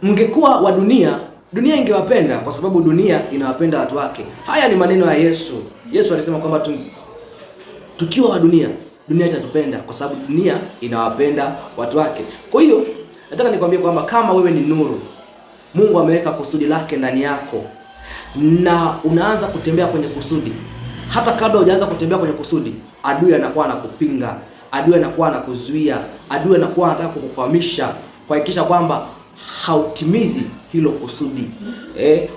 mngekuwa wa dunia, dunia ingewapenda kwa sababu dunia inawapenda watu wake. Haya ni maneno ya Yesu. Yesu alisema kwamba tukiwa wa dunia, dunia itatupenda kwa sababu dunia inawapenda watu wake. Kwa hiyo nataka nikwambie kwamba kama wewe ni nuru, Mungu ameweka kusudi lake ndani yako na unaanza kutembea kwenye kusudi. Hata kabla hujaanza kutembea kwenye kusudi, adui anakuwa anakupinga, adui anakuwa anakuzuia, adui anakuwa anataka kukukwamisha, kuhakikisha kwamba hautimizi hilo kusudi.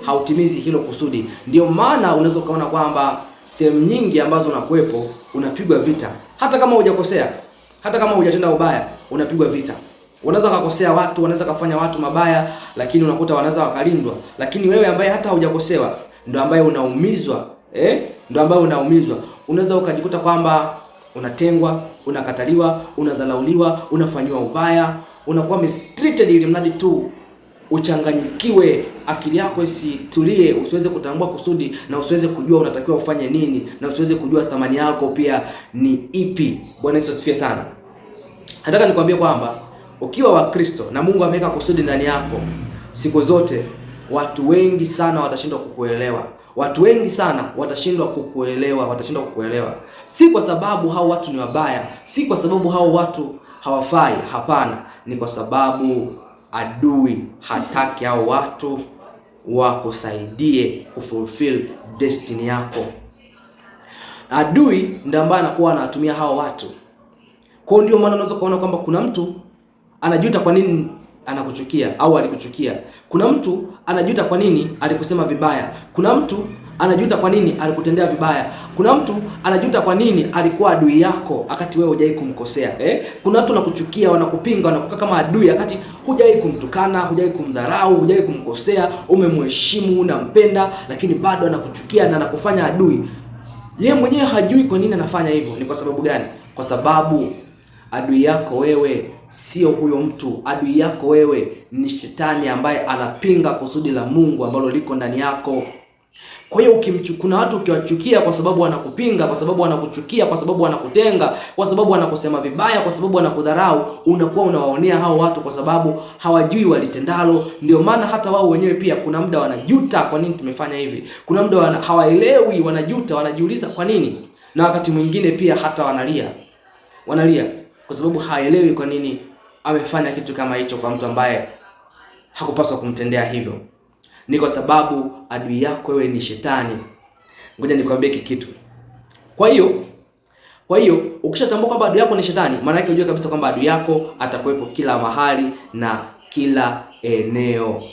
Hautimizi hilo kusudi. Ndio maana unaweza kuona kwamba sehemu nyingi ambazo unakuepo unapigwa vita. Hata kama hujakosea, hata kama hujatenda ubaya, unapigwa vita. Unaweza kukosea watu, wanaweza kufanya watu mabaya, lakini unakuta wanaweza wakalindwa. Lakini wewe ambaye hata hujakosewa ndio ambaye unaumizwa, ndio ambaye unaumizwa. Unaweza ukajikuta kwamba unatengwa, unakataliwa, unadharauliwa, unafanywa ubaya, unakuwa mistreated ili mradi tu uchanganyikiwe, akili yako isitulie, usiweze kutambua kusudi na usiweze kujua unatakiwa ufanye nini na usiweze kujua thamani yako pia ni ipi. Bwana Yesu asifiwe sana. Nataka nikwambie kwamba ukiwa wa Kristo na Mungu ameweka kusudi ndani yako, siku zote watu wengi sana watashindwa kukuelewa. Watu wengi sana watashindwa kukuelewa. Si kwa sababu hao watu ni wabaya, si kwa sababu hao watu hawafai, hapana. Ni kwa sababu adui hataki hao watu wakusaidie kufulfill destiny yako. Adui ndiye ambaye anakuwa anatumia hao watu. Kwa ndio maana unaweza kuona kwamba kuna mtu anajuta kwa nini anakuchukia au alikuchukia. Kuna mtu anajuta kwa nini alikusema vibaya. Kuna mtu anajuta kwa nini alikutendea vibaya. Kuna mtu anajuta kwa nini alikuwa adui yako wakati wewe hujai kumkosea. Kuna watu wanakuchukia, wanakupinga, wanakuka kama adui wakati hujai kumtukana, hujai kumdharau, hujai kumkosea, umemheshimu, unampenda, lakini bado anakuchukia na anakufanya adui. Yeye mwenyewe hajui kwa nini anafanya hivyo. Ni kwa sababu gani? Kwa sababu adui yako wewe sio huyo mtu. Adui yako wewe ni shetani ambaye anapinga kusudi la Mungu ambalo liko ndani yako. Kwa hiyo kuna watu ukiwachukia kwa sababu wanakupinga, kwa sababu wanakuchukia, kwa sababu wanakutenga, kwa sababu wanakusema vibaya, kwa sababu wanakudharau, unakuwa unawaonea hao watu kwa sababu hawajui walitendalo. Ndio maana hata wao wenyewe pia kuna muda wanajuta kwa nini tumefanya hivi. Kuna muda hawaelewi, wanajuta, wanajiuliza kwa nini. Na wakati mwingine pia hata wanalia kwa sababu haelewi kwa nini amefanya kitu kama hicho kwa mtu ambaye hakupaswa kumtendea hivyo. Ni kwa sababu adui yako wewe ni shetani. Ngoja nikwambie kitu. Kwa hiyo ukishatambua kwamba adui yako ni shetani, maana yake unajua kabisa kwamba adui yako atakuwepo kila mahali na kila eneo.